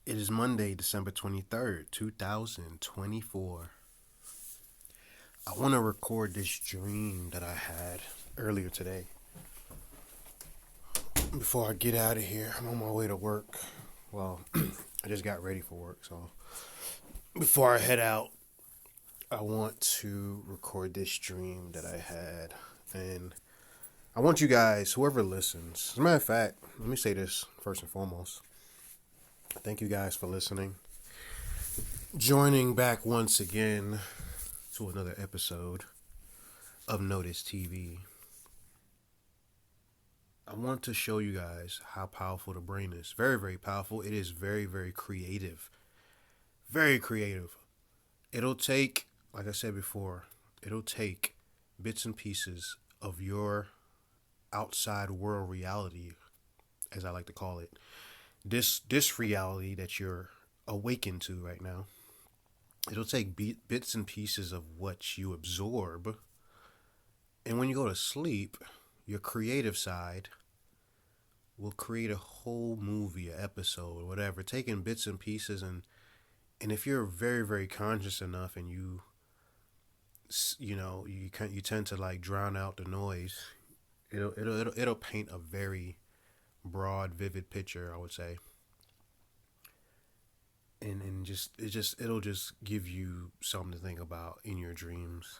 It is Monday, December 23rd, 2024. I want to record this dream that I had earlier today. Before I get out of here, I'm on my way to work. Well, I just got ready for work, so before I head out, I want to record this dream that I had. And I want you guys, whoever listens, as a matter of fact, let me say this first and foremost. Thank you guys for listening. Joining back once again to another episode of NOTICETV. I want to show you guys how powerful the brain is. Very, very powerful. It is very, very creative. Very creative. It'll take, like I said before, it'll take bits and pieces of your outside world reality, as I like to call it. This reality that you're awakened to right now. It'll take bits and pieces of what you absorb. And when you go to sleep, your creative side will create a whole movie, an episode, or whatever, taking bits and pieces. And if you're very, very conscious enough and you tend to like drown out the noise, it'll paint a very broad, vivid picture, I would say. And it'll just give you something to think about in your dreams,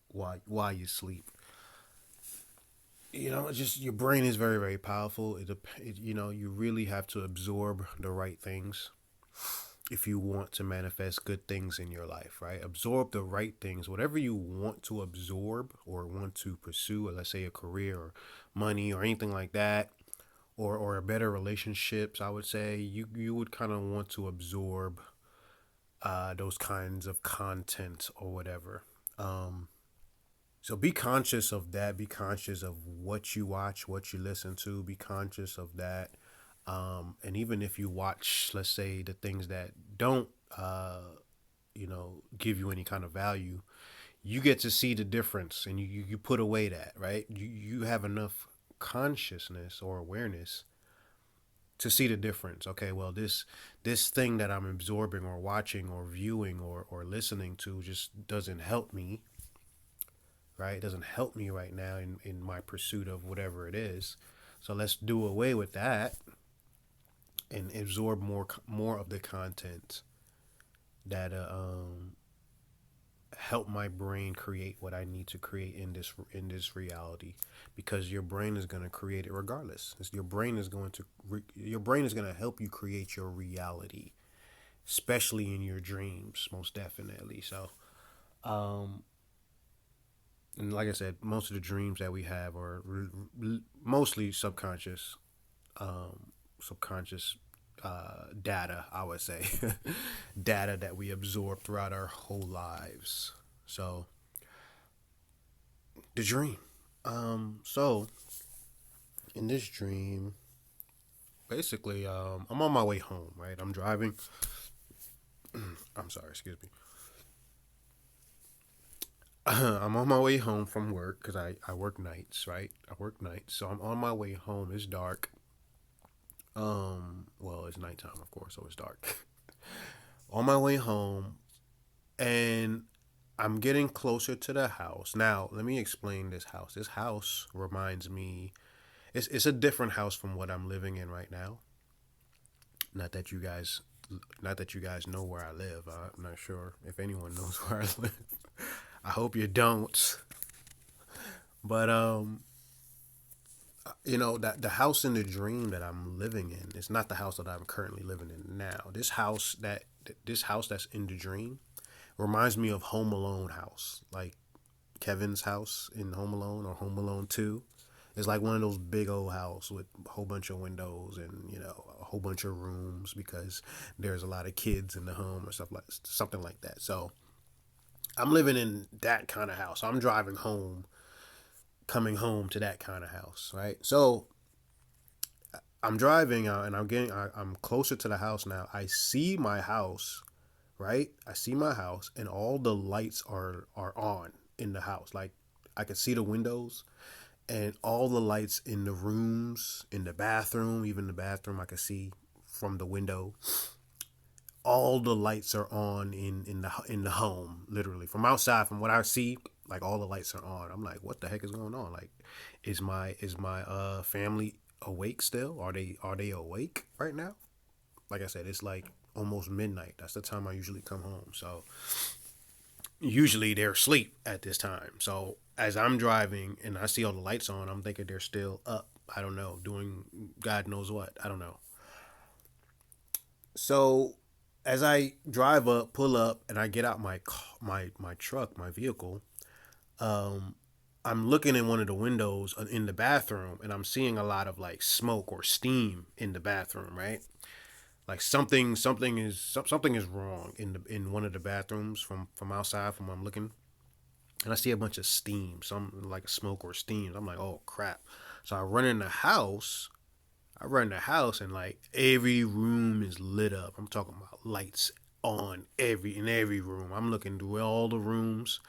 while you sleep. Just your brain is very, very powerful. You really have to absorb the right things if you want to manifest good things in your life, right? Absorb the right things, whatever you want to absorb or want to pursue, or let's say a career or money or anything like that. Or a better relationships, I would say, you would kind of want to absorb those kinds of content or whatever. So be conscious of that. Be conscious of what you watch, what you listen to. Be conscious of that. And even if you watch, let's say, the things that don't, give you any kind of value, you get to see the difference, and you put away that, right? You have enough consciousness or awareness to see the difference. Okay, well, this thing that I'm absorbing or watching or viewing or listening to just doesn't help me, right? It doesn't help me right now in my pursuit of whatever it is. So let's do away with that and absorb more of the content that help my brain create what I need to create in this reality, because your brain is going to create it regardless. Your brain is going to help you create your reality, especially in your dreams, most definitely. So, and like I said, most of the dreams that we have are mostly subconscious, subconscious data, I would say. Data that we absorb throughout our whole lives. So the dream. So in this dream, basically, I'm on my way home, right? I'm driving. I'm sorry, excuse me. I'm on my way home from work because I work nights, right? I work nights. So I'm on my way home. It's dark. Well, it's nighttime, of course, so it's dark. On my way home, and I'm getting closer to the house. Now, let me explain this house. This house reminds me, it's a different house from what I'm living in right now. Not that you guys know where I live. I'm not sure if anyone knows where I live. I hope you don't. But that the house in the dream that I'm living in is not the house that I'm currently living in now. This house that's in the dream reminds me of Home Alone house, like Kevin's house in Home Alone or Home Alone 2. It's like one of those big old house with a whole bunch of windows and a whole bunch of rooms because there's a lot of kids in the home or something like that. So I'm living in that kind of house. I'm driving home, coming home to that kind of house, right? So I'm driving out and I'm closer to the house now. I see my house, right? I see my house and all the lights are on in the house. Like I can see the windows and all the lights in the rooms, in the bathroom, even the bathroom I could see from the window. All the lights are on in the home, literally from outside. From what I see, like all the lights are on. I'm like, what the heck is going on? Like, is my family awake still? Are they awake right now? Like I said, it's like almost midnight. That's the time I usually come home. So usually they're asleep at this time. So as I'm driving and I see all the lights on, I'm thinking they're still up. I don't know, doing God knows what. I don't know. So as I drive up, pull up, and I get out my truck, my vehicle, um, I'm looking in one of the windows in the bathroom, and I'm seeing a lot of like smoke or steam in the bathroom, right? Like something is wrong in one of the bathrooms from outside from where I'm looking, and I see a bunch of steam, some like smoke or steam. I'm like, oh crap! So I run the house and like every room is lit up. I'm talking about lights on every room. I'm looking through all the rooms.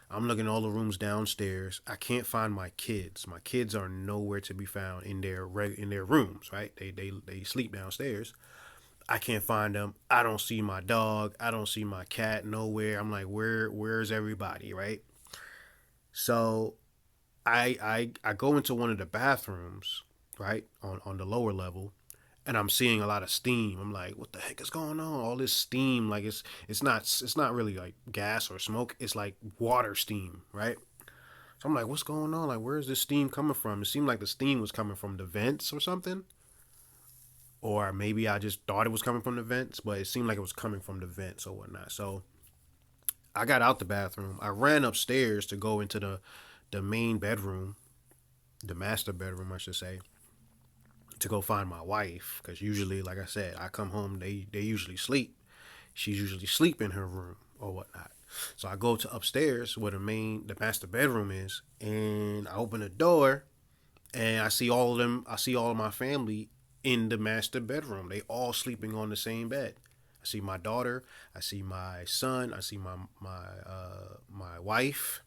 I'm looking at all the rooms downstairs. I can't find my kids. My kids are nowhere to be found in their rooms. Right? They sleep downstairs. I can't find them. I don't see my dog. I don't see my cat nowhere. I'm like, where's everybody? Right? So I go into one of the bathrooms, right, on the lower level, and I'm seeing a lot of steam. I'm like, what the heck is going on? All this steam, like it's not really like gas or smoke. It's like water steam, right? So I'm like, what's going on? Like, where's this steam coming from? It seemed like the steam was coming from the vents or something, or maybe I just thought it was coming from the vents, but it seemed like it was coming from the vents or whatnot. So I got out the bathroom. I ran upstairs to go into the main bedroom, the master bedroom, I should say, to go find my wife. Because usually, like I said, I come home, they usually sleep. She's usually sleep in her room or whatnot. So I go to upstairs where the master bedroom is, and I open the door, and I see all of them. I see all of my family in the master bedroom. They all sleeping on the same bed. I see my daughter. I see my son. I see my wife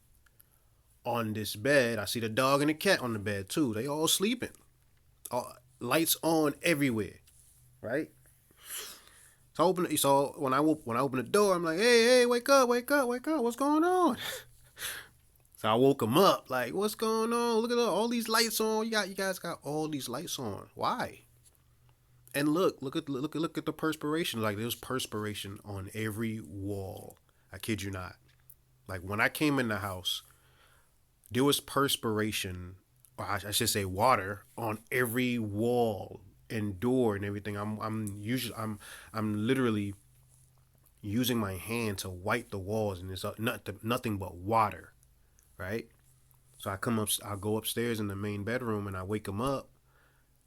on this bed. I see the dog and the cat on the bed too. They all sleeping. All, lights on everywhere, right? So when I open the door, I'm like, hey, wake up, wake up, wake up. What's going on? So I woke him up. Like, what's going on? Look at all these lights on. You guys got all these lights on. Why? And look at the perspiration. Like there's perspiration on every wall. I kid you not. Like when I came in the house, there was perspiration, or I should say water, on every wall and door and everything. I'm literally using my hand to wipe the walls, and it's nothing but water, right? So I go upstairs in the main bedroom, and I wake him up,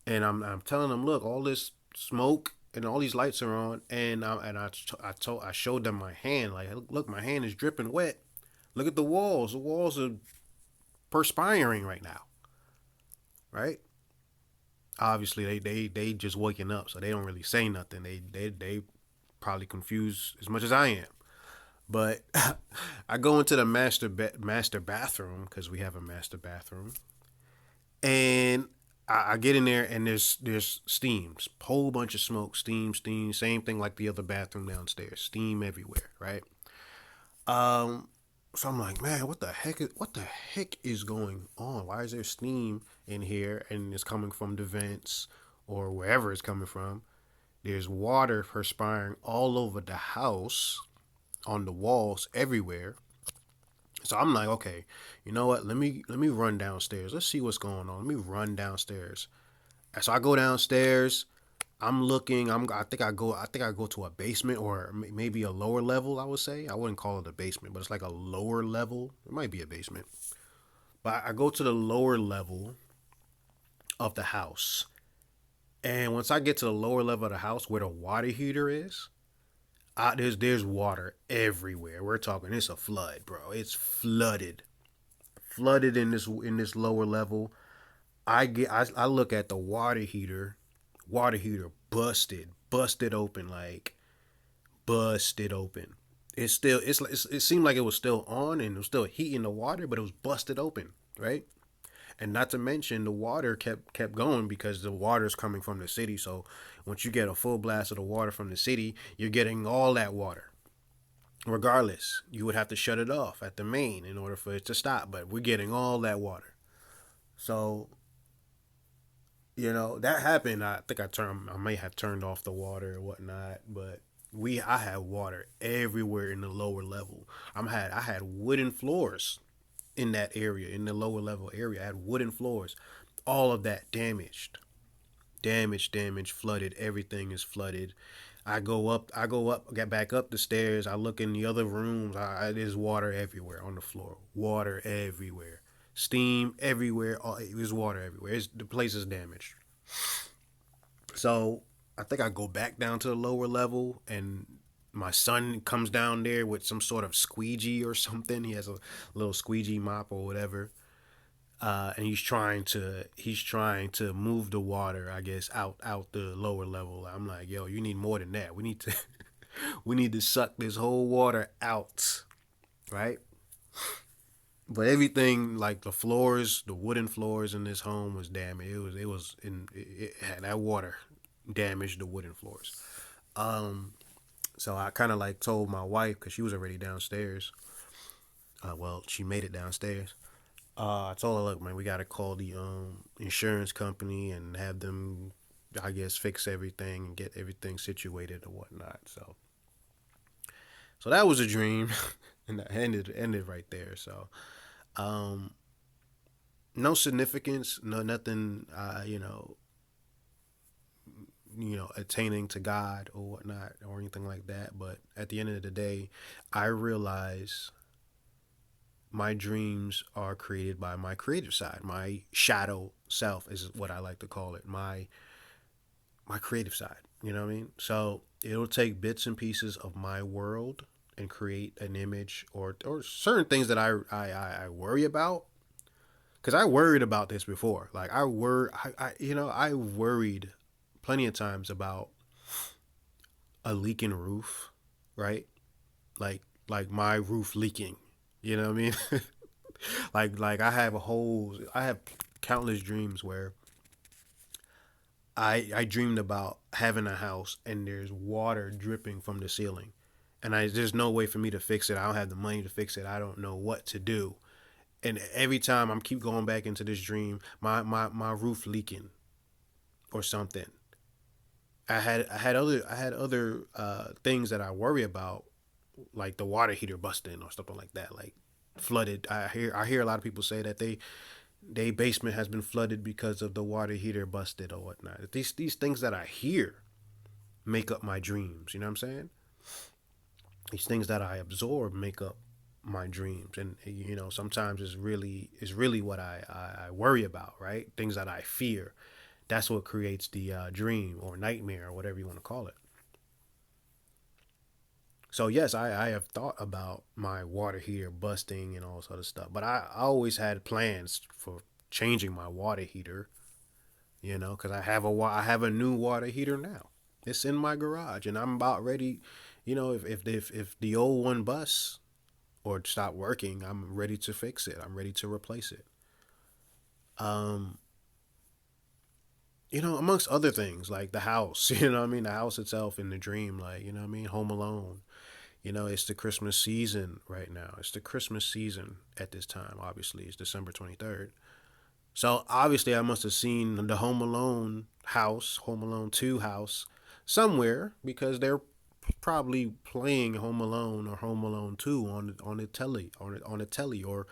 and I'm telling him, look, all this smoke and all these lights are on, and I showed them my hand, like, look, my hand is dripping wet. Look at the walls. The walls are perspiring right now, right? Obviously, they just waking up, so they don't really say nothing. They probably confused as much as I am. But I go into the master bathroom, because we have a master bathroom, and I get in there, and there's steams, whole bunch of smoke, steam, same thing like the other bathroom downstairs, steam everywhere, right? Um, so I'm like, man, what the heck is going on? Why is there steam in here, and it's coming from the vents or wherever it's coming from? There's water perspiring all over the house, on the walls, everywhere. So I'm like, okay, you know what? Let me run downstairs. Let's see what's going on. Let me run downstairs. So I go downstairs. I'm looking. I think I go to a basement, or maybe a lower level. I would say I wouldn't call it a basement, but it's like a lower level. It might be a basement, but I go to the lower level of the house, and once I get to the lower level of the house where the water heater is, there's water everywhere. We're talking, it's a flood, bro. It's flooded in this lower level. I look at the water heater busted open, like busted open. It seemed like it was still on and it was still heating the water, but it was busted open, right? And not to mention the water kept going because the water is coming from the city. So once you get a full blast of the water from the city, you're getting all that water. Regardless, you would have to shut it off at the main in order for it to stop. But we're getting all that water. So that happened. I may have turned off the water or whatnot, but I had water everywhere in the lower level. I had wooden floors in that area, in the lower level area. I had wooden floors. All of that damaged, damaged, flooded. Everything is flooded. Get back up the stairs. I look in the other rooms. There's water everywhere on the floor. Water everywhere. Steam everywhere. There's water everywhere. The place is damaged. So I think I go back down to the lower level, and my son comes down there with some sort of squeegee or something. He has a little squeegee mop or whatever, and he's trying to move the water, I guess, out the lower level. I'm like, yo, you need more than that. We need to we need to suck this whole water out, right? But everything, like the wooden floors in this home was damaged. It had that water damaged the wooden floors. So I kind of like told my wife because she was already downstairs. Well, she made it downstairs. I told her, look, man, we gotta call the insurance company and have them, I guess, fix everything and get everything situated or whatnot. So that was a dream, and that ended right there. So um, no significance, no nothing. Attaining to God or whatnot or anything like that. But at the end of the day, I realize my dreams are created by my creative side. My shadow self is what I like to call it. My creative side. You know what I mean? So it'll take bits and pieces of my world and create an image or certain things that I worry about. Because I worried about this before. Like I worried plenty of times about a leaking roof, right? Like my roof leaking. You know what I mean? like I have countless dreams where I dreamed about having a house and there's water dripping from the ceiling. And there's no way for me to fix it. I don't have the money to fix it. I don't know what to do. And every time I'm keep going back into this dream, my roof leaking or something. I had other things that I worry about, like the water heater busting or something like that, like flooded. I hear a lot of people say that they basement has been flooded because of the water heater busted or whatnot. These things that I hear make up my dreams. You know what I'm saying? These things that I absorb make up my dreams, and sometimes it's really what I worry about, right? Things that I fear. That's what creates the dream or nightmare or whatever you want to call it. So yes, I have thought about my water heater busting and all this other stuff, but I always had plans for changing my water heater. Because I have a new water heater now. It's in my garage, and I'm about ready. If the old one busts or stop working, I'm ready to fix it. I'm ready to replace it. Um, amongst other things like the house. You know what I mean? The house itself in the dream, like what I mean, Home Alone. It's the Christmas season right now. It's the Christmas season at this time. Obviously, it's December 23rd. So obviously, I must have seen the Home Alone house, Home Alone 2 house, somewhere because they're probably playing Home Alone or Home Alone 2 on the telly on the telly or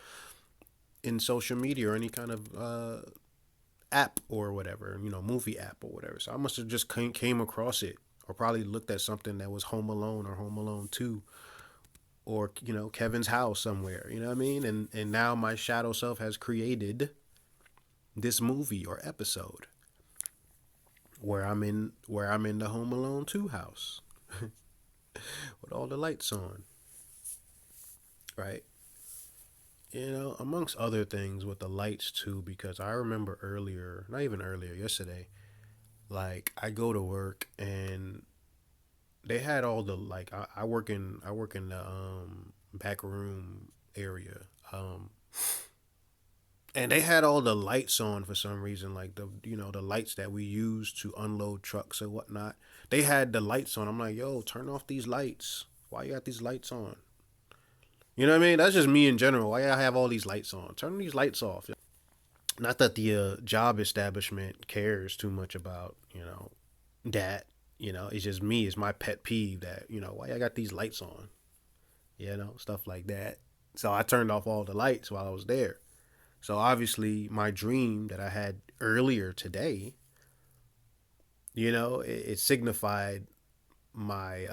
in social media or any kind of app or whatever, movie app or whatever. So I must have just came across it or probably looked at something that was Home Alone or Home Alone 2 or Kevin's house somewhere, you know what I mean? And now my shadow self has created this movie or episode where I'm in the Home Alone 2 house with all the lights on, right? Amongst other things with the lights too, because I remember earlier, not even earlier, yesterday, like I go to work and they had all the like I work in the back room area. And they had all the lights on for some reason, like the lights that we use to unload trucks or whatnot. They had the lights on. I'm like, yo, turn off these lights. Why you got these lights on? You know what I mean? That's just me in general. Why y'all have all these lights on? Turn these lights off. Not that the job establishment cares too much about that. It's just me. It's my pet peeve that why I got these lights on. Stuff like that. So I turned off all the lights while I was there. So obviously, my dream that I had earlier today, it signified my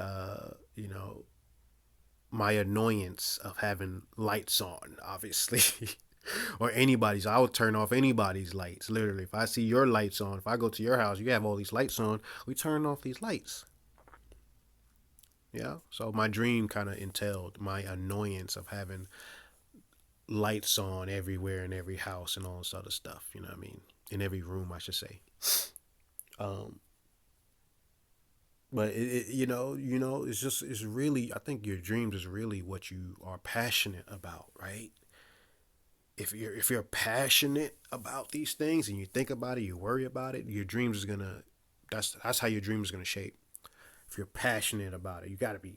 my annoyance of having lights on, obviously. Or anybody's. I would turn off anybody's lights. Literally, if I see your lights on, if I go to your house, you have all these lights on. We turn off these lights. Yeah. So my dream kind of entailed my annoyance of having lights on everywhere in every house and all this other stuff. You know what I mean? In every room, I should say. Um, but it's really. I think your dreams is really what you are passionate about, right? If you're passionate about these things and you think about it, you worry about it, your dreams is gonna. That's how your dream is gonna shape. If you're passionate about it, you gotta be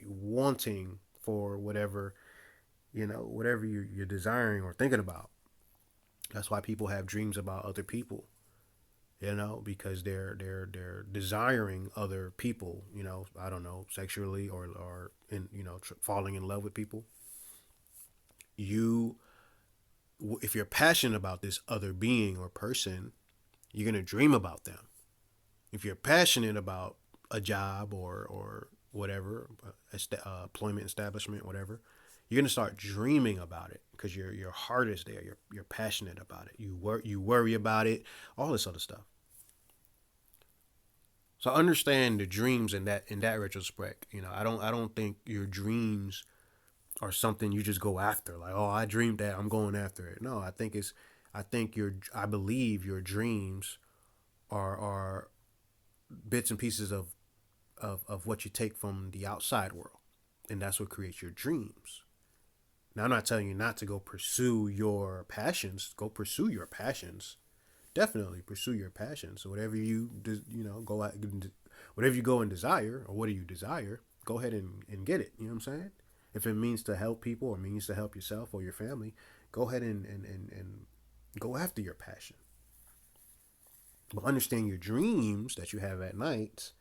wanting for whatever you're desiring or thinking about. That's why people have dreams about other people, because they're desiring other people, I don't know, sexually or in falling in love with people. You If you're passionate about this other being or person, you're going to dream about them. If you're passionate about a job or whatever, employment establishment, whatever, you're gonna start dreaming about it because your heart is there. You're passionate about it. You worry about it, all this other stuff. So understand the dreams in that retrospect. I don't think your dreams are something you just go after. Like, oh, I dreamed that, I'm going after it. No, I believe your dreams are bits and pieces of what you take from the outside world, and that's what creates your dreams. Now, I'm not telling you not to go pursue your passions. Go pursue your passions. Definitely pursue your passions. So whatever go out, whatever you go and desire, or what do you desire, go ahead and get it. You know what I'm saying? If it means to help people or means to help yourself or your family, go ahead and go after your passion. But understand your dreams that you have at night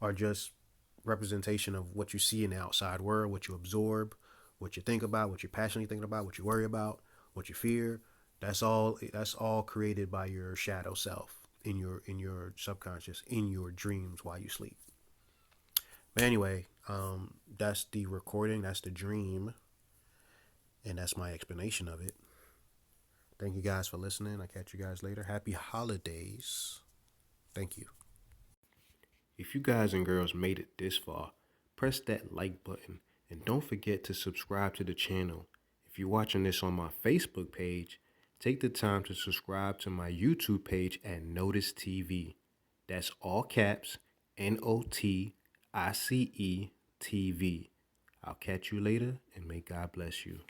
are just representation of what you see in the outside world, what you absorb, what you think about, what you're passionately thinking about, what you worry about, what you fear. That's all created by your shadow self in your subconscious, in your dreams while you sleep. But anyway, that's the recording, that's the dream, and that's my explanation of it. Thank you guys for listening. I'll catch you guys later. Happy holidays. Thank you. If you guys and girls made it this far, press that like button and don't forget to subscribe to the channel. If you're watching this on my Facebook page, take the time to subscribe to my YouTube page at Notice TV. That's all caps, NOTICE TV. I'll catch you later and may God bless you.